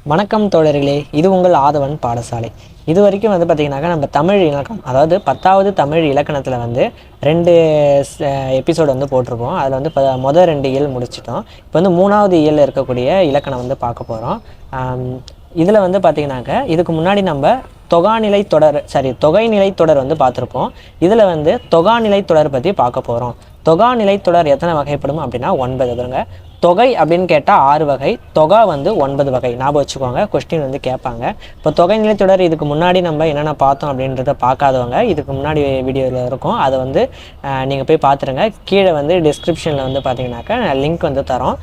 வணக்கம் தோழர்களே, இது உங்கள் ஆதவன் பாடசாலை. இது வரைக்கும் பார்த்திங்கனாக்கா நம்ம தமிழ் இலக்கணம், அதாவது 10வது தமிழ் இலக்கணத்தில் 2 எபிசோடு போட்டிருக்கோம். அதில் மொதல் 2 இயல் முடிச்சிட்டோம். இப்போ 3வது இயலில் இருக்கக்கூடிய இலக்கணம் பார்க்க போகிறோம். இதில் பார்த்திங்கனாக்கா இதுக்கு முன்னாடி நம்ம தொகைநிலை தொடர் பார்த்துருப்போம். இதில் தொகைநிலை தொடர் பற்றி பார்க்க போகிறோம். தொகைநிலை தொடர் எத்தனை வகைப்படும் அப்படின்னா 9 வருங்க. தொகை அப்படின்னு கேட்டால் 6 வகை, தொகை 9 வகை. ஞாபகம் வச்சுக்கோங்க, கொஸ்டின் கேட்பாங்க. இப்போ தொகைநிலை தொடர் இதுக்கு முன்னாடி நம்ம என்னென்ன பார்த்தோம் அப்படின்றத பார்க்காதவங்க இதுக்கு முன்னாடி வீடியோவில் இருக்கும், அதை நீங்கள் போய் பார்த்துருங்க. கீழே டிஸ்கிரிப்ஷனில் பார்த்தீங்கன்னாக்கா லிங்க் தரோம்,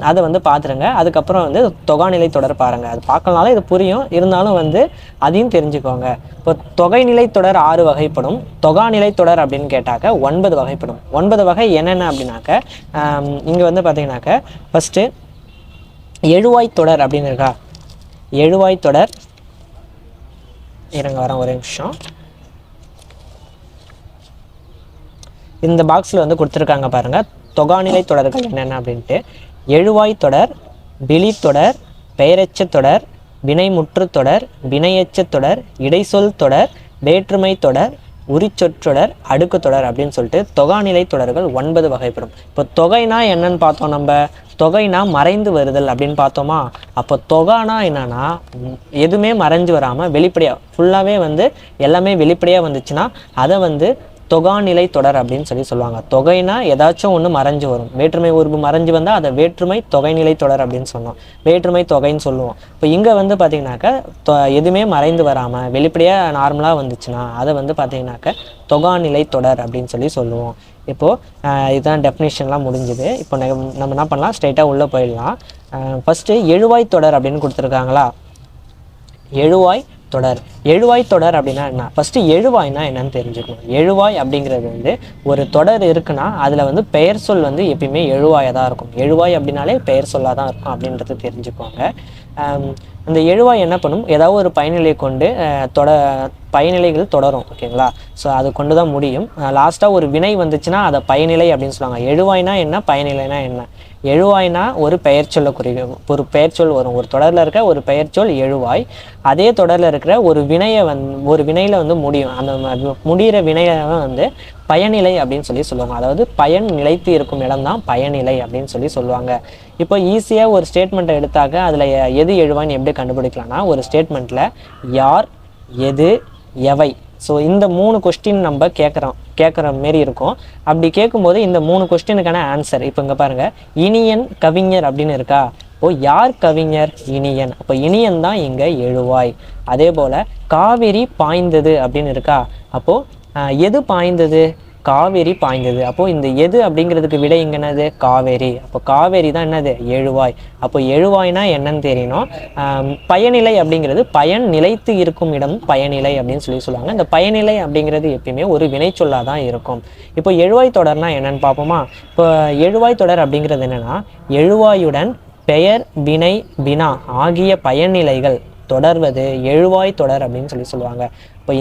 அதை பார்த்துருங்க. அதுக்கப்புறம் தொகைநிலை தொடர் பாருங்கள். அது பார்க்கலனாலும் இது புரியும், இருந்தாலும் அதையும் தெரிஞ்சுக்கோங்க. இப்போ தொகைநிலை தொடர் 6 வகைப்படும். தொகைநிலை தொடர் அப்படின்னு கேட்டாக்க 9 வகைப்படும். 9 வகை என்னென்ன அப்படின்னாக்க இங்கே பார்த்தீங்கன்னாக்க ஃபஸ்ட்டு எழுவாய் தொடர் அப்படின்னு இருக்கா. எழுவாய் தொடர் இருங்க வரேன் ஒரு நிமிஷம். இந்த பாக்ஸில் கொடுத்துருக்காங்க பாருங்கள், தொகைநிலை தொடர்கள் என்னென்ன அப்படின்ட்டு. எழுவாய் தொடர், விழி தொடர், பெயரெச்ச தொடர், வினைமுற்று தொடர், வினையெச்ச தொடர், இடைச்சொல் தொடர், வேற்றுமை தொடர், உரிச்சொற்றொடர், அடுக்கு தொடர் அப்படின்னு சொல்லிட்டு தொகைநிலை தொடர்கள் 9 வகைப்படும். இப்போ தொகைனா என்னன்னு பார்த்தோம். நம்ம தொகைனா மறைந்து வருதல் அப்படின்னு பார்த்தோமா. அப்போ தொகைனா என்னன்னா எதுவுமே மறைஞ்சு வராமல் வெளிப்படையாக ஃபுல்லாகவே எல்லாமே வெளிப்படையாக வந்துச்சுன்னா அதை தொகைநிலை தொடர் அப்படின்னு சொல்லுவாங்க. தொகைனா ஏதாச்சும் ஒன்று மறைஞ்சு வரும். வேற்றுமை உறுப்பு மறைஞ்சு வந்தால் அதை வேற்றுமை தொகைநிலை தொடர் அப்படின்னு சொன்னோம். வேற்றுமை தொகைன்னு சொல்லுவோம். இப்போ இங்கே பார்த்தீங்கன்னாக்கா எதுவுமே மறைந்து வராமல் வெளிப்படையாக நார்மலாக வந்துச்சுன்னா அதை பார்த்தீங்கன்னாக்கா தொகைநிலை தொடர் அப்படின்னு சொல்லுவோம். இப்போது இதுதான் டெஃபினிஷன்லாம் முடிஞ்சுது. இப்போ நம்ம என்ன பண்ணலாம், ஸ்ட்ரைட்டாக உள்ளே போயிடலாம். ஃபஸ்ட்டு எழுவாய் தொடர் அப்படின்னு கொடுத்துருக்காங்களா. எழுவாய் தொடர். எழுவாய் தொடர் அப்படின்னா என்ன, ஃபஸ்ட்டு எழுவாய்னா என்னன்னு தெரிஞ்சுக்கணும். எழுவாய் அப்படிங்கிறது ஒரு தொடர் இருக்குன்னா அதில் பெயர் சொல் எப்பயுமே எழுவாயாக தான் இருக்கும். எழுவாய் அப்படின்னாலே பெயர் சொல்லாக தான் இருக்கும் அப்படின்றது தெரிஞ்சுக்கோங்க. இந்த எழுவாய் என்ன பண்ணும், ஏதாவது ஒரு பயனிலையை கொண்டு பயனிலைகள் தொடரும். ஓகேங்களா. ஸோ அது கொண்டு தான் முடியும். லாஸ்ட்டாக ஒரு வினை வந்துச்சுன்னா அதை பயனிலை அப்படின்னு சொல்லுவாங்க. எழுவாய்னா என்ன, பயனிலைனா என்ன. எழுவாய்னா ஒரு பெயர் சொல்ல குறிக்கும். ஒரு பெயர் சொல் வரும். ஒரு தொடரில் இருக்க ஒரு பெயர் சொல் எழுவாய். அதே தொடரில் இருக்கிற ஒரு வினையை ஒரு வினையில் முடியும். அந்த முடிகிற வினையை பயனிலை அப்படின்னு சொல்லுவாங்க. அதாவது பயன் நிலைத்து இருக்கும் இடம் தான் பயனிலை அப்படின்னு சொல்லுவாங்க. இப்போ ஈஸியாக ஒரு ஸ்டேட்மெண்ட்டை எடுத்தாக்க அதில் எது எழுவாய்ன்னு எப்படி கண்டுபிடிக்கலாம்னா, ஒரு ஸ்டேட்மெண்ட்டில் யார், எது, எவை, ஸோ இந்த 3 கொஸ்டின் நம்ம கேட்குற மாரி இருக்கும். அப்படி கேட்கும்போது இந்த 3 கொஸ்டினுக்கான ஆன்சர் இப்போ இங்கே பாருங்கள், இனியன் கவிஞர் அப்படின்னு இருக்கா. இப்போ யார் கவிஞர், இனியன். அப்போ இனியன் தான் இங்கே எழுவாய். அதே போல் காவிரி பாய்ந்தது அப்படின்னு இருக்கா. அப்போது எது பாய்ந்தது, காவேரி பாய்ந்தது. அப்போது இந்த எது அப்படிங்கிறதுக்கு விடை இங்கே என்னது, காவேரி. அப்போ காவேரி தான் என்னது, எழுவாய். அப்போ எழுவாய்னா என்னன்னு தெரியணும். பயனிலை அப்படிங்கிறது பயன் நிலைத்து இருக்கும் இடம் பயனிலை அப்படின்னு சொல்லுவாங்க. இந்த பயனிலை அப்படிங்கிறது எப்பயுமே ஒரு வினைச்சொல்லாக தான் இருக்கும். இப்போ எழுவாய் தொடர்னா என்னன்னு பார்ப்போமா. இப்போ எழுவாய் தொடர் அப்படிங்கிறது என்னென்னா, எழுவாயுடன் பெயர், வினை, வினா ஆகிய பயனிலைகள் தொடர்வது எழுவாய் தொடர் அப்படின்னு சொல்லுவாங்க. இப்போ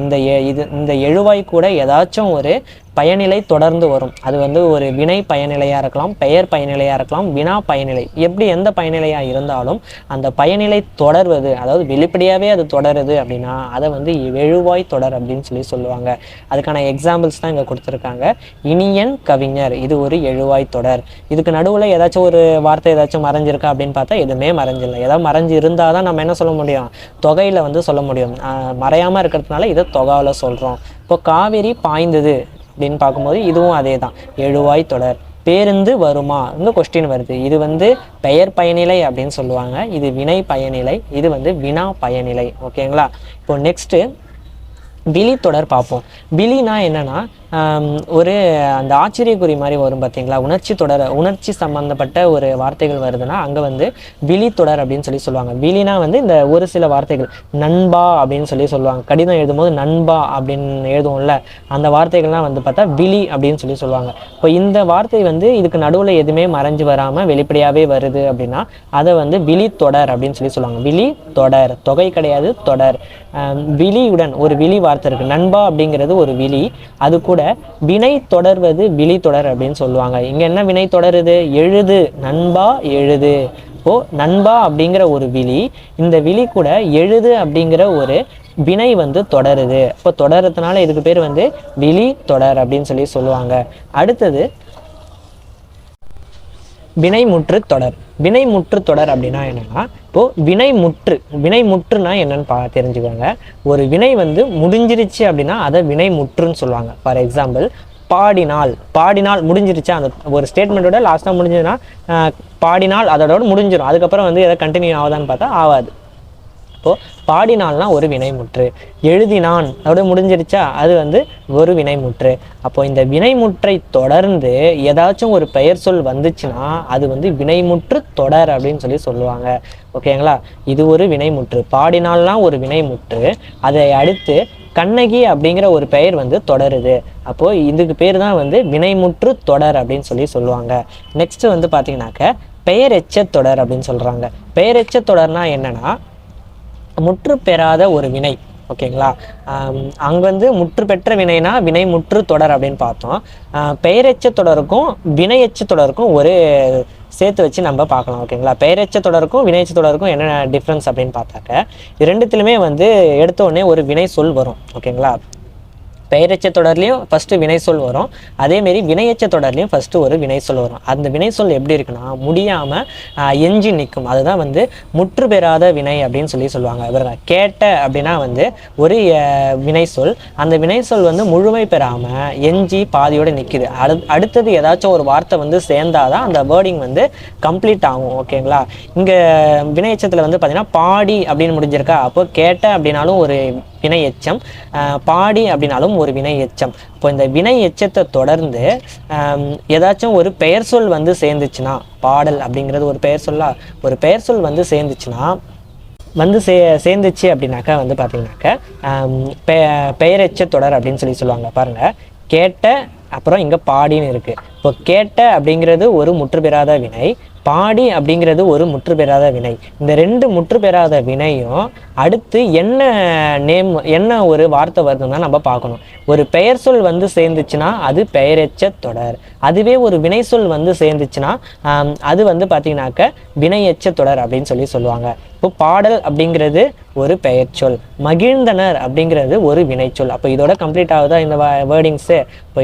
இந்த எழுவாய் கூட ஏதாச்சும் ஒரு பயனிலை தொடர்ந்து வரும். அது ஒரு வினை பயனிலையாக இருக்கலாம், பெயர் பயனிலையாக இருக்கலாம், வினா பயனிலை, எப்படி எந்த பயனிலையாக இருந்தாலும் அந்த பயனிலை தொடர்வது, அதாவது வெளிப்படையாகவே அது தொடருது அப்படின்னா அதை எழுவாய் தொடர் அப்படின்னு சொல்லுவாங்க. அதுக்கான எக்ஸாம்பிள்ஸ் தான் இங்கே கொடுத்துருக்காங்க. இனியன் கவிஞர், இது ஒரு எழுவாய் தொடர். இதுக்கு நடுவில் ஏதாச்சும் ஒரு வார்த்தை ஏதாச்சும் மறைஞ்சிருக்கா அப்படின்னு பார்த்தா எதுவுமே மறைஞ்சில்லை. ஏதாவது மறைஞ்சு இருந்தால் தான் நம்ம என்ன சொல்ல முடியும், தொகையில் சொல்ல முடியும். மறையாமல் இருக்கிறதுனால இதை தொகையில் சொல்கிறோம். இப்போ காவிரி பாய்ந்தது அப்படின்னு பார்க்கும்போது இதுவும் அதே தான், எழுவாய் தொடர். பேருந்து வருமா, இங்கே கொஸ்டின் வருது. இது பெயர் பயனிலை அப்படின்னு சொல்லுவாங்க. இது வினை பயனிலை, இது வினா பயனிலை. ஓகேங்களா. இப்போ நெக்ஸ்ட்டு விழி தொடர் பார்ப்போம். விழினா என்னன்னா ஒரு அந்த ஆச்சரியக்குறி மாதிரி வரும் பார்த்தீங்களா. உணர்ச்சி சம்பந்தப்பட்ட ஒரு வார்த்தைகள் வருதுன்னா அங்கே விழி தொடர் அப்படின்னு சொல்லுவாங்க. விழினா இந்த ஒரு சில வார்த்தைகள், நண்பா அப்படின்னு சொல்லுவாங்க. கடிதம் எழுதும்போது நண்பா அப்படின்னு எழுதுவோம்ல, அந்த வார்த்தைகள்லாம் பார்த்தா விழி அப்படின்னு சொல்லுவாங்க. இப்போ இந்த வார்த்தை இதுக்கு நடுவில் எதுவுமே மறைஞ்சு வராமல் வெளிப்படையாகவே வருது அப்படின்னா அதை விழி தொடர் அப்படின்னு சொல்லுவாங்க. விழி தொடர், தொகை கிடையாது, தொடர். விழியுடன் ஒரு விழி வார்த்தை இருக்குது, நண்பா அப்படிங்கிறது ஒரு விழி. அது கூட வினை தொடர்வது விழி தொடர் அப்படின்னு சொல்லுவாங்க. இங்க என்ன வினை தொடருது, எழுது, நண்பா எழுது. அப்போது நண்பா அப்படிங்கிற ஒரு விழி, இந்த விழி கூட எழுது அப்படிங்கிற ஒரு வினை வந்து தொடருது. அப்போ தொடர்றதுனால இதுக்கு பேர் வந்து விழி தொடர் அப்படின்னு சொல்லி சொல்லுவாங்க. அடுத்தது வினைமுற்று தொடர். வினைமுற்று தொடர் அப்படின்னா என்னன்னா, இப்போது வினைமுற்றுனா என்னன்னு தெரிஞ்சுக்கோங்க. ஒரு வினை வந்து முடிஞ்சிருச்சு அப்படின்னா அதை வினைமுற்றுன்னு சொல்லுவாங்க. ஃபார் எக்ஸாம்பிள், பாடினால் முடிஞ்சிருச்சா, அந்த ஒரு ஸ்டேட்மெண்ட்டோட லாஸ்ட்டாக முடிஞ்சதுன்னா பாடினால் அதோட முடிஞ்சிடும். அதுக்கப்புறம் வந்து எதை கண்டினியூ ஆகுதான்னு பார்த்தா ஆகாது. இப்போது பாடினால்னா ஒரு வினைமுற்று. எழுதினான் அதோட முடிஞ்சிருச்சா, அது வந்து ஒரு வினைமுற்று. அப்போது இந்த வினைமுற்றை தொடர்ந்து ஏதாச்சும் ஒரு பெயர் சொல் வந்துச்சுன்னா அது வந்து வினைமுற்று தொடர் அப்படின்னு சொல்லி சொல்லுவாங்க. ஓகேங்களா? இது ஒரு வினைமுற்று. பாடினால்னா ஒரு வினைமுற்று. அதை அடுத்து கண்ணகி அப்படிங்கிற ஒரு பெயர் வந்து தொடருது. அப்போது இதுக்கு பேர் தான் வந்து வினைமுற்று தொடர் அப்படின்னு சொல்லி சொல்லுவாங்க. நெக்ஸ்ட் வந்து பார்த்தீங்கன்னாக்க பெயரெச்ச தொடர் அப்படின்னு சொல்கிறாங்க. பெயரெச்ச தொடர்னா என்னன்னா, முற்று பெறாத ஒரு வினை. ஓகேங்களா? அங்கே வந்து முற்று பெற்ற வினைனா வினைமுற்று தொடர் அப்படின்னு பார்த்தோம். பெயரெச்ச தொடருக்கும் வினையெச்ச தொடருக்கும் ஒரு சேர்த்து வச்சு நம்ம பார்க்கலாம். ஓகேங்களா? பெயரெச்ச தொடருக்கும் வினையெச்ச தொடருக்கும் என்ன டிஃப்ரென்ஸ் அப்படின்னு பார்த்தாக்க, ரெண்டுத்துலையுமே வந்து எடுத்த உடனே ஒரு வினை சொல் வரும். ஓகேங்களா? பெயரெச்ச தொடர்லையும் ஃபஸ்ட்டு வினை சொல் வரும். அதேமாரி வினையெச்ச தொடர்லையும் ஃபஸ்ட்டு ஒரு வினை சொல் வரும். அந்த வினை சொல் எப்படி இருக்குன்னா, முடியாமல் எஞ்சி நிற்கும். அதுதான் வந்து முற்று பெறாத வினை அப்படின்னு சொல்லி சொல்லுவாங்க. இவங்க கேட்ட அப்படின்னா வந்து ஒரு வினை சொல். அந்த வினை சொல் வந்து முழுமை பெறாமல் எஞ்சி பாதியோடு நிற்கிது. அடுத்தது ஏதாச்சும் ஒரு வார்த்தை வந்து சேர்ந்தாதான் அந்த வேர்டிங் வந்து கம்ப்ளீட் ஆகும். ஓகேங்களா? இங்கே வினையெச்சத்தில் வந்து பார்த்திங்கன்னா பாடி அப்படின்னு முடிஞ்சிருக்கா. அப்போ கேட்ட அப்படின்னாலும் ஒரு வினை எச்சம், பாடி அப்படின்னாலும் ஒரு வினை எச்சம். இப்போ இந்த வினை எச்சத்தை தொடர்ந்து ஏதாச்சும் ஒரு பெயர் சொல் வந்து சேர்ந்துச்சுன்னா, பாடல் அப்படிங்கிறது ஒரு பெயர் சொல்லா, ஒரு பெயர் சொல் வந்து சேர்ந்துச்சு அப்படின்னாக்கா வந்து பார்த்தீங்கன்னாக்க பெயரெச்ச தொடர் அப்படின்னு சொல்லி சொல்லுவாங்க. பாருங்கள், கேட்ட அப்புறம் இங்கே பாடின்னு இருக்குது. இப்போ கேட்ட அப்படிங்கிறது ஒரு முற்று பெறாத வினை, பாடி அப்படிங்கிறது ஒரு முற்று பெறாத வினை. இந்த ரெண்டு முற்று பெறாத வினையும் அடுத்து என்ன ஒரு வார்த்தை வருதுன்னா நம்ம பார்க்கணும். ஒரு பெயர் சொல் வந்து சேர்ந்துச்சுன்னா அது பெயரெச்ச தொடர். அதுவே ஒரு வினை சொல் வந்து சேர்ந்துச்சுன்னா அது வந்து பார்த்தீங்கன்னாக்க வினையெச்ச தொடர் அப்படின்னு சொல்லி சொல்லுவாங்க. இப்போ பாடல் அப்படிங்கிறது ஒரு பெயர் சொல், மகிழ்ந்தனர் அப்படிங்கிறது ஒரு வினைச்சொல். அப்போ இதோட கம்ப்ளீட் ஆகுதா இந்த வேர்டிங்ஸு? இப்போ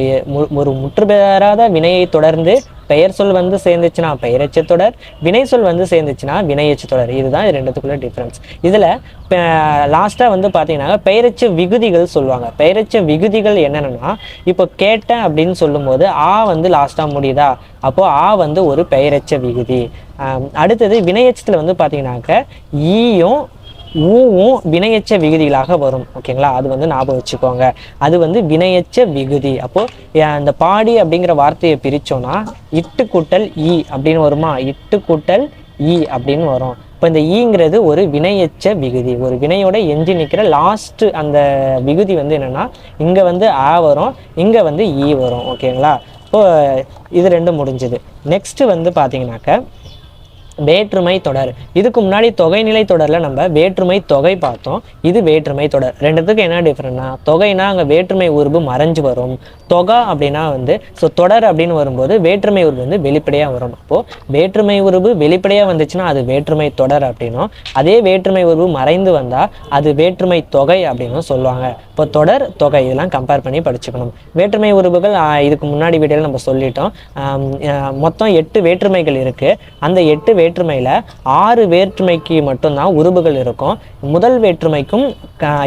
ஒரு முற்று பெறாத வினையை தொடர்ந்து பெயர் சொல் வந்து சேர்ந்துச்சுன்னா பெயரெச்ச தொடர், வினை சொல் வந்து சேர்ந்துச்சுன்னா வினையெச்ச தொடர். இதுதான் இது ரெண்டுத்துக்குள்ள டிஃப்ரென்ஸ். இதில் லாஸ்ட்டாக வந்து பார்த்தீங்கன்னா பெயரெச்ச விகுதிகள் சொல்லுவாங்க. பெயரெச்ச விகுதிகள் என்னென்னா, இப்போ கேட்டேன் அப்படின்னு சொல்லும்போது ஆ வந்து லாஸ்ட்டாக முடியுதா, அப்போது ஆ வந்து ஒரு பெயரெச்ச விகுதி. அடுத்தது வினையெச்சத்தில் வந்து பார்த்தீங்கன்னாக்க ஈயும் ஊவும் வினையெச்ச விகுதிகளாக வரும். ஓகேங்களா? அது வந்து ஞாபகம் வச்சுக்கோங்க. அது வந்து வினையெச்ச விகுதி. அப்போது அந்த பாடி அப்படிங்கிற வார்த்தையை பிரித்தோன்னா இட்டு கூட்டல் ஈ அப்படின்னு வருமா, இட்டு கூட்டல் ஈ அப்படின்னு வரும். இப்போ இந்த ஈங்கிறது ஒரு வினையெச்ச விகுதி. ஒரு வினையோட எஞ்சி நிற்கிற லாஸ்ட்டு அந்த விகுதி வந்து என்னென்னா, இங்கே வந்து ஆ வரும், இங்கே வந்து ஈ வரும். ஓகேங்களா? இப்போது இது ரெண்டும் முடிஞ்சுது. நெக்ஸ்ட்டு வந்து பார்த்தீங்கன்னாக்க வேற்றுமை தொடர். இதுக்கு முன்னாடி தொகைநிலை தொடரில் நம்ம வேற்றுமை தொகை பார்த்தோம். இது வேற்றுமை தொடர். ரெண்டுத்துக்கு என்ன டிஃப்ரெண்ட்னா, தொகைனா அங்கே வேற்றுமை உருபு மறைஞ்சு வரும். தொகை அப்படின்னா வந்து தொடர் அப்படின்னு வரும்போது வேற்றுமை உருபு வந்து வெளிப்படையாக வரும். அப்போது வேற்றுமை உருபு வெளிப்படையாக வந்துச்சுன்னா அது வேற்றுமை தொடர் அப்படின்னும், அதே வேற்றுமை உருபு மறைந்து வந்தால் அது வேற்றுமை தொகை அப்படின்னு சொல்லுவாங்க. இப்போ தொடர் தொகை இதெல்லாம் கம்பேர் பண்ணி படிச்சுக்கணும். வேற்றுமை உருபுகள் இதுக்கு முன்னாடி வீடியோவில் நம்ம சொல்லிட்டோம். மொத்தம் 8 வேற்றுமைகள் இருக்குது. அந்த 8 வேற்றுமையில் 6 வேற்றுமைக்கு மட்டும்தான் உருபுகள் இருக்கும். முதல் வேற்றுமைக்கும்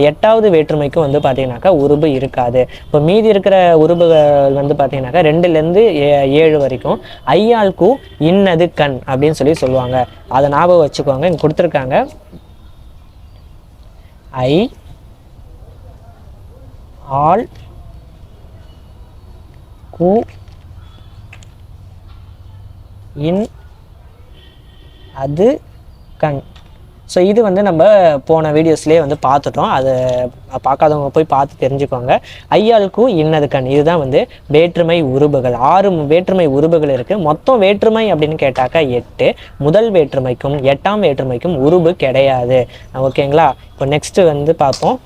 8வது வேற்றுமைக்கும் வந்து பார்த்தீங்கன்னாக்கா உருபு இருக்காது. இப்போ மீதி இருக்கிற உருபுகள் வந்து பார்த்தீங்கன்னாக்கா 2லேருந்து 7 வரைக்கும் ஐயால் கூ இன்னது கண் அப்படின்னு சொல்லி சொல்லுவாங்க. அதை ஞாபகம் வச்சுக்கோங்க. இங்கே கொடுத்துருக்காங்க ஐ ஆல் கூ இன் அது கண். ஸோ இது வந்து நம்ம போன வீடியோஸ்லேயே வந்து பார்த்துட்டோம். அதை பார்க்காதவங்க போய் பார்த்து தெரிஞ்சுக்கோங்க. ஐயாளுக்கும் இன்னது கண், இதுதான் வந்து வேற்றுமை உருபுகள். 6 வேற்றுமை உருபுகள் இருக்குது. மொத்தம் வேற்றுமை அப்படின்னு கேட்டாக்கா 8. முதல் வேற்றுமைக்கும் 8ஆம் வேற்றுமைக்கும் உருபு கிடையாது. ஓகேங்களா? இப்போ நெக்ஸ்ட்டு வந்து பார்ப்போம்.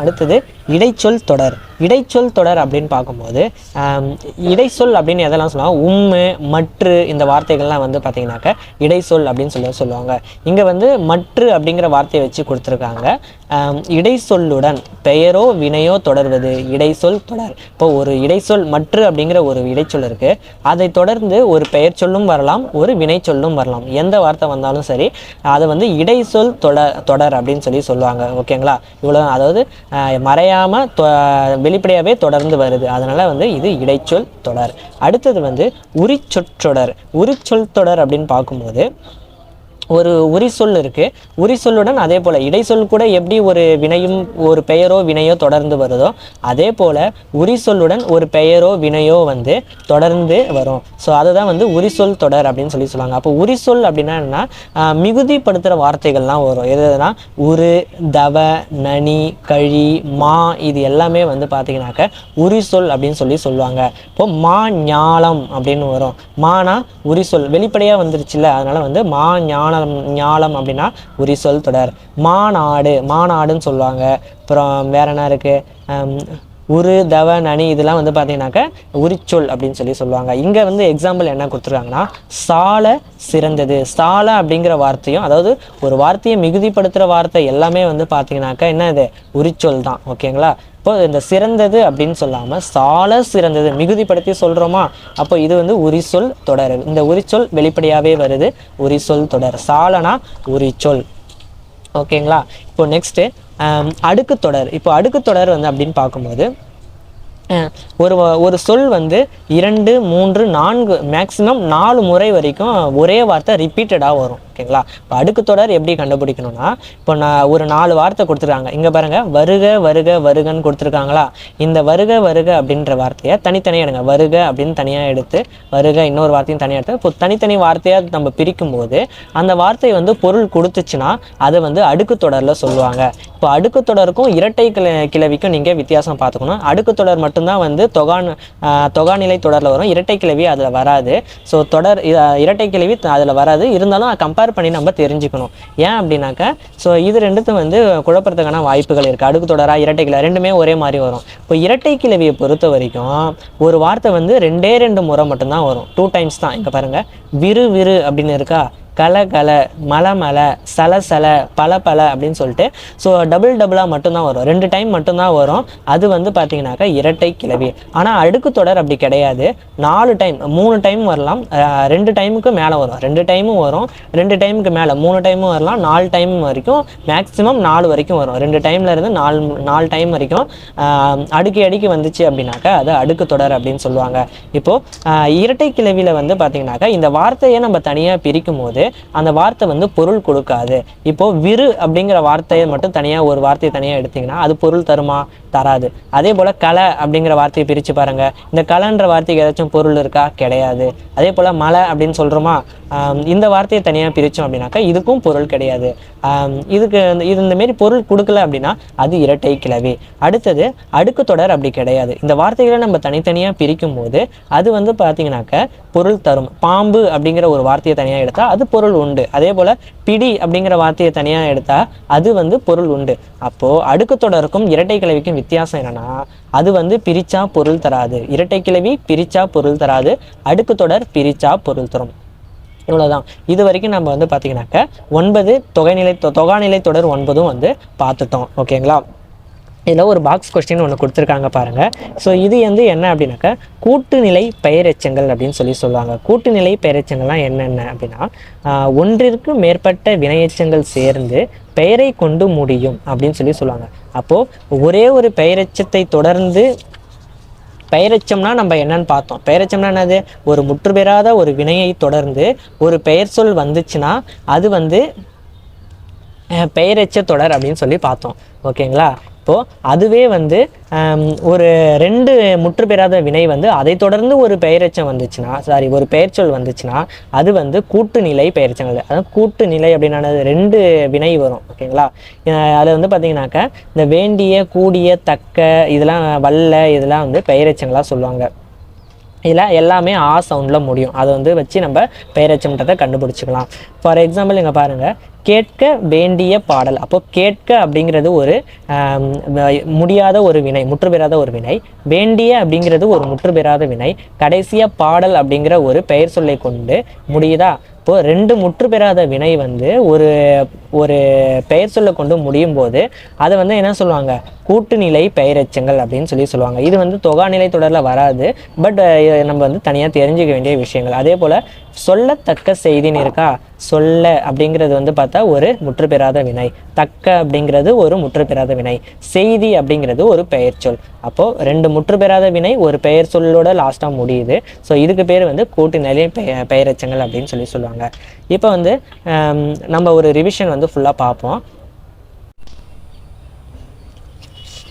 அடுத்தது இடைச்சொல் தொடர். இடைச்சொல் தொடர் அப்படின்னு பார்க்கும்போது இடைச்சொல் அப்படின்னு எதெல்லாம் சொல்லுவாங்க, உம்மு மற்று இந்த வார்த்தைகள்லாம் வந்து பார்த்தீங்கன்னாக்க இடைச்சொல் அப்படின்னு சொல்லுவாங்க. இங்கே வந்து மற்று அப்படிங்கிற வார்த்தையை வச்சு கொடுத்துருக்காங்க. இடைச்சொல்லுடன் பெயரோ வினையோ தொடர்வது இடைச்சொல் தொடர். இப்போ ஒரு இடைச்சொல் மற்று அப்படிங்கிற ஒரு இடைச்சொல் இருக்கு, அதை தொடர்ந்து ஒரு பெயர் சொல்லும் வரலாம், ஒரு வினை சொல்லும் வரலாம். எந்த வார்த்தை வந்தாலும் சரி அதை வந்து இடைச்சொல் தொடர் அப்படின்னு சொல்லுவாங்க. ஓகேங்களா, இவ்வளோ, அதாவது மறையாம வெளிப்படையாகவே தொடர்ந்து வருது, அதனால வந்து இது இடைச்சொல் தொடர். அடுத்தது வந்து உரிச்சொற்றொடர். உரிச்சொல் தொடர் அப்படின்னு பார்க்கும்போது ஒரு உரிசொல் இருக்குது, உரிசொல்லுடன் அதே போல் இடைச்சொல் கூட எப்படி ஒரு வினையும் ஒரு பெயரோ வினையோ தொடர்ந்து வருதோ அதே போல் உரிசொல்லுடன் ஒரு பெயரோ வினையோ வந்து தொடர்ந்து வரும். ஸோ அதுதான் வந்து உரிசொல் தொடர் அப்படின்னு சொல்லுவாங்க. அப்போ உரிசொல் அப்படின்னா என்னன்னா மிகுதிப்படுத்துகிற வார்த்தைகள்லாம் வரும். எதுனா உரு, தவ, நனி, கழி, மா, இது எல்லாமே வந்து பார்த்தீங்கன்னாக்க உரிசொல் அப்படின்னு சொல்லுவாங்க. இப்போ மா ஞாலம் அப்படின்னு வரும். மானா உரிசொல் வெளிப்படையாக வந்துருச்சுல்ல, அதனால வந்து மா ஞாலம் அப்படின்னா உரிசொல் தொடர். மாநாடுன்னு சொல்லுவாங்க. அப்புறம் வேற என்ன இருக்கு, உரு, தவ, நனி, இதெல்லாம் வந்து பார்த்தீங்கன்னாக்க உரிச்சொல் அப்படின்னு சொல்லுவாங்க. இங்கே வந்து எக்ஸாம்பிள் என்ன கொடுத்துருக்காங்கன்னா சால சிறந்தது. சால அப்படிங்கிற வார்த்தையும், அதாவது ஒரு வார்த்தையை மிகுதிப்படுத்துகிற வார்த்தை எல்லாமே வந்து பார்த்தீங்கன்னாக்கா என்ன இது உரிச்சொல் தான். ஓகேங்களா, இப்போ இந்த சிறந்தது அப்படின்னு சொல்லாமல் சால சிறந்தது மிகுதிப்படுத்தி சொல்கிறோமா, அப்போ இது வந்து உரிச்சொல் தொடர். இந்த உரிச்சொல் வெளிப்படையாகவே வருது, உரிச்சொல் தொடர். சாலனா உரிச்சொல். ஓகேங்களா, இப்போ நெக்ஸ்ட்டு அடுக்கு தொடர். இப்போ அடுக்கு தொடர் வந்து அப்படின்னு பார்க்கும்போது ஒரு சொல் வந்து 2, 3, 4 மேக்ஸிமம் 4 முறை வரைக்கும் ஒரே வார்த்தை ரிப்பீட்டடாக வரும். ஓகேங்களா, இப்போ அடுக்கு தொடர் எப்படி கண்டுபிடிக்கணும்னா, இப்போ நான் ஒரு 4 வார்த்தை கொடுத்துருக்காங்க. இங்கே பாருங்கள், வருக வருக வருகன்னு கொடுத்துருக்காங்களா, இந்த வருக வருக அப்படின்ற வார்த்தையை தனித்தனியாக எடுங்க. வருக அப்படின்னு தனியாக எடுத்து, வருக இன்னொரு வார்த்தையும் தனியாக எடுத்து, இப்போ தனித்தனி வார்த்தையாக நம்ம பிரிக்கும் போது அந்த வார்த்தை வந்து பொருள் கொடுத்துச்சுன்னா அதை வந்து அடுக்கு தொடரில் சொல்லுவாங்க. இப்போ அடுக்கு தொடருக்கும் இரட்டை கிளவிக்கும் நீங்கள் வித்தியாசம் பார்த்துக்கணும். அடுக்கு தொடர் மட்டும்தான் வந்து தொகாநிலை தொடரில் வரும், இரட்டை கிளவி அதில் வராது. ஸோ தொடர் இரட்டை கிளவி அதில் வராது, இருந்தாலும் கம்பேர் பண்ணி நம்ம தெரிஞ்சுக்கணும். ஏன் அப்படின்னாக்கா, ஸோ இது ரெண்டுத்தும் வந்து குழப்பறதுக்கான வாய்ப்புகள் இருக்குது. அடுக்கு தொடரா இரட்டை கிளவி ரெண்டுமே ஒரே மாதிரி வரும். இப்போ இரட்டை கிளவியை பொறுத்த வரைக்கும் ஒரு வார்த்தை வந்து 2 முறை மட்டும்தான் வரும், 2 டைம்ஸ் தான். இங்கே பாருங்கள், விறு விறு அப்படின்னு இருக்கா, கல கல, மலை மலை, சல சல, பல பல அப்படின்னு சொல்லிட்டு ஸோ டபுளாக மட்டும்தான் வரும், 2 டைம் மட்டும்தான் வரும். அது வந்து பார்த்தீங்கன்னாக்கா இரட்டை கிளவி. ஆனால் அடுக்கு தொடர் அப்படி கிடையாது, 4 டைம் 3 டைம் வரலாம், 2 டைமுக்கு மேலே வரும், 2 டைமும் வரும், 2 டைமுக்கு மேலே 3 டைமும் வரலாம், 4 டைம் வரைக்கும், மேக்ஸிமம் 4 வரைக்கும் வரும். 2 டைம்ல இருந்து 4 டைம் வரைக்கும் அடுக்கி வந்துச்சு அப்படின்னாக்கா அது அடுக்கு தொடர் அப்படின்னு சொல்லுவாங்க. இப்போது இரட்டை கிளவியில் வந்து பார்த்தீங்கன்னாக்கா இந்த வார்த்தையை நம்ம தனியாக பிரிக்கும் போது அந்த வார்த்தை வந்து பொருள் கொடுக்காது. இப்போ விரு அப்படிங்கிற வார்த்தையை மட்டும் தனியாக ஒரு வார்த்தையை தனியாக எடுத்தீங்கன்னா அது பொருள் தருமா, தராது. அதே போல் கலை அப்படிங்கிற வார்த்தையை பிரித்து பாருங்கள், இந்த கலைன்ற வார்த்தைக்கு ஏதாச்சும் பொருள் இருக்கா, கிடையாது. அதே போல் மலை அப்படின்னு சொல்கிறோமா, இந்த வார்த்தையை தனியாக பிரித்தோம் அப்படின்னாக்கா இதுக்கும் பொருள் கிடையாது. இது இந்தமாரி பொருள் கொடுக்கல அப்படின்னா அது இரட்டை கிளவி. அடுத்தது அடுக்கு தொடர் அப்படி கிடையாது. இந்த வார்த்தைகளை நம்ம தனித்தனியாக பிரிக்கும் போது அது வந்து பார்த்தீங்கன்னாக்க பொருள் தரும். பாம்பு அப்படிங்கிற ஒரு வார்த்தையை தனியாக எடுத்தால் அது பொருள் உண்டு. அதே போல் பிடி அப்படிங்கிற வார்த்தையை தனியாக எடுத்தால் அது வந்து பொருள் உண்டு. அப்போது அடுக்கு தொடருக்கும் இரட்டை கிளவிக்கும் வித்தியாசம் என்னன்னா, அது வந்து பிரிச்சா பொருள் தராது. இரட்டை கிளவி பிரிச்சா பொருள் தராது, அடுக்கு தொடர் பிரிச்சா பொருள் தரும். இவ்வளோதான். இது வரைக்கும் நம்ம வந்து பார்த்தீங்கன்னாக்க 9 தொகாநிலை தொடர் 9 வந்து பார்த்துட்டோம். ஓகேங்களா, இதில் ஒரு பாக்ஸ் கொஸ்டின் ஒன்று கொடுத்துருக்காங்க பாருங்கள். ஸோ இது வந்து என்ன அப்படின்னாக்கா கூட்டுநிலை பெயரெச்சங்கள் அப்படின்னு சொல்லுவாங்க. கூட்டுநிலை பெயரெச்சங்கள்லாம் என்னென்ன அப்படின்னா, ஒன்றிற்கு மேற்பட்ட வினையெச்சங்கள் சேர்ந்து பெயரை கொண்டு முடியும் அப்படின்னு சொல்லுவாங்க. அப்போது ஒரே ஒரு பெயரெச்சத்தை தொடர்ந்து, பெயரெச்சம்னா நம்ம என்னன்னு பார்த்தோம். பெயரெச்சம்னா என்னது, ஒரு முற்று பெறாத ஒரு வினையை தொடர்ந்து ஒரு பெயர் சொல் வந்துச்சுன்னா அது வந்து பெயரெச்ச தொடர் அப்படின்னு சொல்லி பார்த்தோம். ஓகேங்களா, இப்போது அதுவே வந்து ஒரு 2 முற்று பெறாத வினை வந்து அதை தொடர்ந்து ஒரு பெயரெச்சம் வந்துச்சுன்னா, ஒரு பெயர்ச்சொல் வந்துச்சுன்னா அது வந்து கூட்டுநிலை பெயரெச்சங்கள். அதாவது கூட்டுநிலை அப்படின்னா 2 வினை வரும். ஓகேங்களா, அதில் வந்து பார்த்தீங்கன்னாக்கா இந்த வேண்டிய, கூடிய, தக்க, இதெல்லாம் வல்ல, இதெல்லாம் வந்து பெயரெச்சங்களாக சொல்லுவாங்க. இதில் எல்லாமே சவுண்டில் முடியும். அதை வந்து வச்சு நம்ம பெயரெச்சம்ன்றதை கண்டுபிடிச்சிக்கலாம். ஃபார் எக்ஸாம்பிள் இங்கே பாருங்கள், கேட்க வேண்டிய பாடல். அப்போ கேட்க அப்படிங்கிறது ஒரு முடியாத ஒரு வினை, முற்று பெறாத ஒரு வினை. வேண்டிய அப்படிங்கிறது ஒரு முற்று பெறாத வினை. கடைசியாக பாடல் அப்படிங்கிற ஒரு பெயர் சொல்லை கொண்டு முடியுதா? இப்போது 2 முற்று பெறாத வினை வந்து ஒரு ஒரு பெயர் சொல்ல கொண்டு முடியும் போது அதை வந்து என்ன சொல்லுவாங்க? கூட்டுநிலை பெயரெச்சங்கள் அப்படின்னு சொல்லுவாங்க. இது வந்து தொகாநிலை தொடரில் வராது, பட் நம்ம வந்து தனியாக தெரிஞ்சுக்க வேண்டிய விஷயங்கள். அதே போல் சொல்லத்தக்க செய்தின்னு இருக்கா? சொல்ல அப்படிங்கிறது வந்து பார்த்தா ஒரு முற்று பெறாத வினை, தக்க அப்படிங்கிறது ஒரு முற்று பெறாத வினை, செய்தி அப்படிங்கிறது ஒரு பெயர் சொல். அப்போது 2 முற்று பெறாத வினை ஒரு பெயர் சொல்லோட லாஸ்ட்டாக முடியுது. ஸோ இதுக்கு பேர் வந்து கூட்டுநிலை பெயரெச்சங்கள் அப்படின்னு சொல்லுவாங்க. இப்போ வந்து நம்ம ஒரு ரிவிஷன் வந்து ஃபுல்லாக பார்ப்போம்.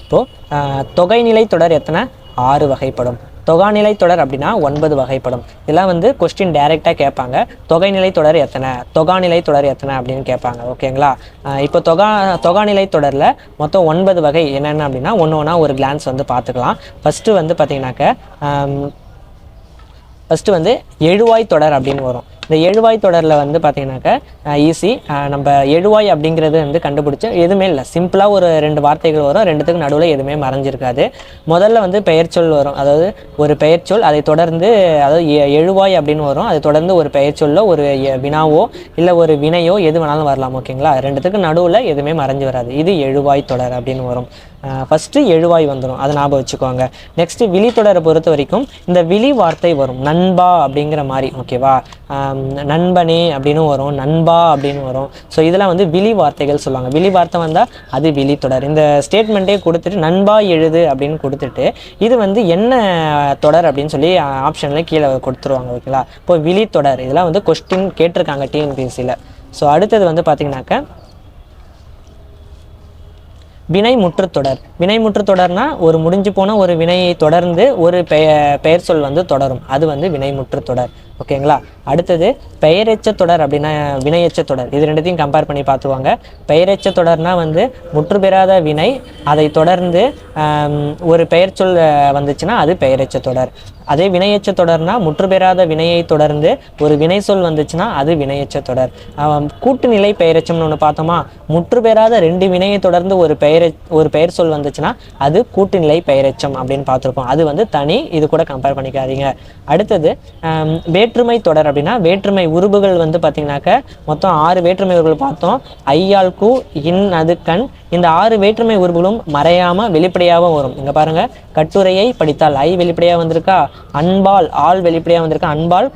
இப்போது தொகைநிலை தொடர் எத்தனை? 6 வகைப்படும். தொகாநிலை தொடர் அப்படின்னா 9 வகைப்படும். இதெல்லாம் வந்து கொஸ்டின் டைரெக்டாக கேட்பாங்க. தொகைநிலை தொடர் எத்தனை, தொகாநிலை தொடர் எத்தனை அப்படின்னு கேட்பாங்க. ஓகேங்களா? இப்போ தொகாநிலை தொடரில் மொத்தம் 9 வகை என்னென்ன அப்படின்னா ஒன்று ஒன்றா ஒரு கிளான்ஸ் வந்து பார்த்துக்கலாம். ஃபஸ்ட்டு வந்து பார்த்தீங்கன்னாக்க ஃபஸ்ட்டு வந்து எழுவாய் தொடர் அப்படின்னு வரும். இந்த எழுவாய் தொடரில் வந்து பார்த்தீங்கன்னாக்க ஈஸி. நம்ம எழுவாய் அப்படிங்கிறது வந்து கண்டுபிடிச்சி எதுவுமே இல்லை, சிம்பிளாக ஒரு 2 வார்த்தைகள் வரும், 2த்துக்கு நடுவில் எதுவுமே மறைஞ்சிருக்காது. முதல்ல வந்து பெயர் சொல் வரும், அதாவது ஒரு பெயர் சொல், அதை தொடர்ந்து அதாவது எழுவாய் அப்படின்னு வரும், அதை தொடர்ந்து ஒரு பெயர் சொல்ல ஒரு வினாவோ இல்லை ஒரு வினையோ எது வேணாலும் வரலாம். ஓகேங்களா? 2த்துக்கு நடுவில் எதுவுமே மறைஞ்சு வராது. இது எழுவாய் தொடர் அப்படின்னு வரும். ஃபஸ்ட்டு எழுவாய் வந்துடும், அதை ஞாபகம் வச்சுக்கோங்க. நெக்ஸ்ட்டு விழி தொடரை பொறுத்த வரைக்கும் இந்த விழி வார்த்தை வரும், நண்பா அப்படிங்கிற மாதிரி. ஓகேவா? நண்பனே அப்படின்னு வரும், நண்பா அப்படின்னு வரும். ஸோ இதெல்லாம் வந்து விழி வார்த்தைகள் சொல்லுவாங்க. விழி வார்த்தை வந்தால் அது விழி தொடர். இந்த ஸ்டேட்மெண்ட்டே கொடுத்துட்டு நண்பா எழுது அப்படின்னு கொடுத்துட்டு இது வந்து என்ன தொடர் அப்படின்னு சொல்லி ஆப்ஷனில் கீழே கொடுத்துருவாங்க. ஓகேங்களா? இப்போ விழி தொடர் இதெல்லாம் வந்து கொஸ்டின் கேட்டிருக்காங்க டிஎன்பிஎஸ்சியில். ஸோ அடுத்தது வந்து பார்த்தீங்கன்னாக்க வினை முற்றுத்தொடர். வினை முற்றுத்தொடர்னா ஒரு முடிஞ்சு போன ஒரு வினையை தொடர்ந்து ஒரு பெயர் சொல் வந்து தொடரும், அது வந்து வினை முற்றுத்தொடர். ஓகேங்களா? அடுத்தது பெயரெச்ச தொடர் அப்படின்னா வினையெச்ச தொடர். இது 2த்தையும் கம்பேர் பண்ணி பார்த்துவாங்க. பெயரெச்ச தொடர்னா வந்து முற்று பெறாத வினை, அதை தொடர்ந்து ஒரு பெயர் சொல் வந்துச்சுன்னா அது பெயரெச்ச தொடர். அதே வினையெச்ச தொடர்னா முற்று பெறாத வினையை தொடர்ந்து ஒரு வினை சொல் வந்துச்சுன்னா அது வினையெச்ச தொடர். கூட்டுநிலை பெயரெச்சம்னு ஒன்று பார்த்தோமா? முற்று பெறாத 2 வினையை தொடர்ந்து ஒரு பெயர் சொல் வந்துச்சுன்னா அது கூட்டுநிலை பெயரெச்சம் அப்படின்னு பார்த்துருப்போம். அது வந்து தனி, இது கூட கம்பேர் பண்ணிக்காதீங்க. அடுத்தது வேற்றுமை தொடர் அப்படின்னா வேற்றுமை உருபுகள் வந்து பார்த்தீங்கன்னாக்க மொத்தம் 6 வேற்றுமை உருபுகள் பார்த்தோம். ஐயால் கூ, இன், அது, கண். இந்த 6 வேற்றுமை உருபுகளும் மறையாமல் வெளிப்படையாக வரும். இங்கே பாருங்க, கட்டுரையை படித்தால் ஐ வெளிப்படையாக வந்திருக்கா, அன்பால் ஆள் வெளிப்படையாக வந்திருக்கா, அன்பால்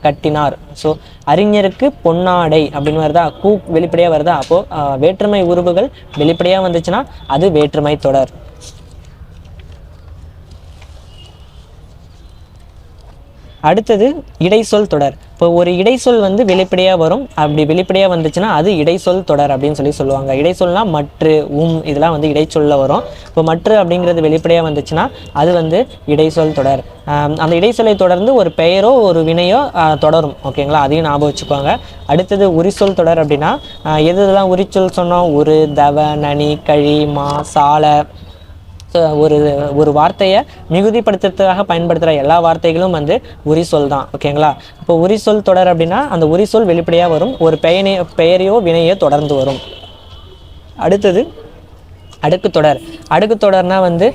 கட்டினார். ஸோ அறிஞருக்கு பொன்னாடை அப்படின்னு வருதா, கூ வெளிப்படையாக வருதா. அப்போது வேற்றுமை உருபுகள் வெளிப்படையாக வந்துச்சுன்னா அது வேற்றுமை தொடர். அடுத்தது இடைச்சொல் தொடர். இப்போ ஒரு இடைச்சொல் வந்து வெளிப்படையாக வரும், அப்படி வெளிப்படையாக வந்துச்சுன்னா அது இடைச்சொல் தொடர் அப்படின்னு சொல்லுவாங்க. இடைச்சொல்னா மற்று, இதெல்லாம் வந்து இடைச்சொல்ல வரும். இப்போ மற்று அப்படிங்கிறது வெளிப்படையாக வந்துச்சுன்னா அது வந்து இடைச்சொல் தொடர். அந்த இடைச்சொல்லை தொடர்ந்து ஒரு பெயரோ ஒரு வினையோ தொடரும். ஓகேங்களா? அதையும் ஞாபகம் வச்சுக்கோங்க. அடுத்தது உரிச்சொல் தொடர் அப்படின்னா எதுலாம் உரிச்சொல் சொன்னோம்? உரு, தவ, நனி, கழி, மா, சால. ஒரு வார்த்தையை மிகுதிப்படுத்துறதுக்காக பயன்படுத்துகிற எல்லா வார்த்தைகளும் வந்து உரிசொல் தான். ஓகேங்களா? இப்போ உரிசொல் தொடர் அப்படின்னா அந்த உரிசொல் வெளிப்படையாக வரும், ஒரு பெயரையோ வினையோ தொடர்ந்து வரும். அடுத்தது அடுக்கு தொடர். அடுக்கு தொடர்னா வந்து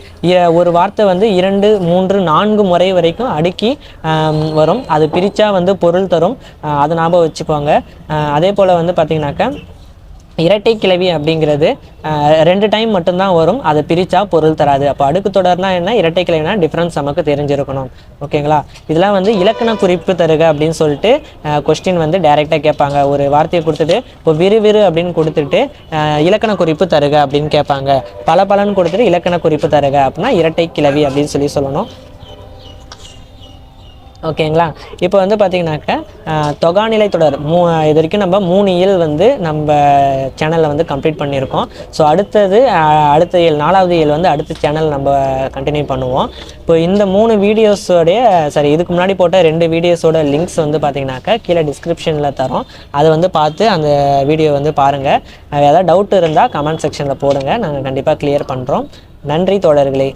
ஒரு வார்த்தை வந்து 2, 3, 4 முறை வரைக்கும் அடுக்கி வரும். அது பிரித்தா வந்து பொருள் தரும், அதை ஞாபகம் வச்சுக்கோங்க. அதே போல் வந்து பார்த்திங்கனாக்கா இரட்டை கிளவி அப்படிங்கிறது 2 டைம் மட்டும்தான் வரும், அதை பிரித்தா பொருள் தராது. அப்போ அடுக்கு தொடர்னா என்ன, இரட்டை கிளவினா டிஃப்ரென்ஸ் நமக்கு தெரிஞ்சிருக்கணும். ஓகேங்களா? இதெல்லாம் வந்து இலக்கண குறிப்பு தருக அப்படின்னு சொல்லிட்டு கொஸ்டின் வந்து டைரெக்டாக கேட்பாங்க. ஒரு வார்த்தையை கொடுத்துட்டு இப்போ விறுவிறு அப்படின்னு கொடுத்துட்டு இலக்கண குறிப்பு தருக அப்படின்னு கேட்பாங்க. பலன்னு கொடுத்துட்டு இலக்கண குறிப்பு தருக அப்படின்னா இரட்டை கிளவி அப்படின்னு சொல்லணும். ஓகேங்களா? இப்போ வந்து பார்த்திங்கனாக்கா தொகாநிலை தொடர் இது வரைக்கும் நம்ம 3 இயல் வந்து நம்ம சேனலில் வந்து கம்ப்ளீட் பண்ணியிருக்கோம். ஸோ அடுத்த இயல் 4வது இயல் வந்து அடுத்த சேனல் நம்ம கண்டினியூ பண்ணுவோம். இப்போ இந்த 3 வீடியோஸோடைய இதுக்கு முன்னாடி போட்ட 2 வீடியோஸோட லிங்க்ஸ் வந்து பார்த்திங்கனாக்கா கீழே டிஸ்கிரிப்ஷனில் தரோம். அதை வந்து பார்த்து அந்த வீடியோ வந்து பாருங்கள். ஏதாவது டவுட் இருந்தால் கமெண்ட் செக்ஷனில் போடுங்க, நாங்கள் கண்டிப்பாக கிளியர் பண்ணுறோம். நன்றி தோழர்களே.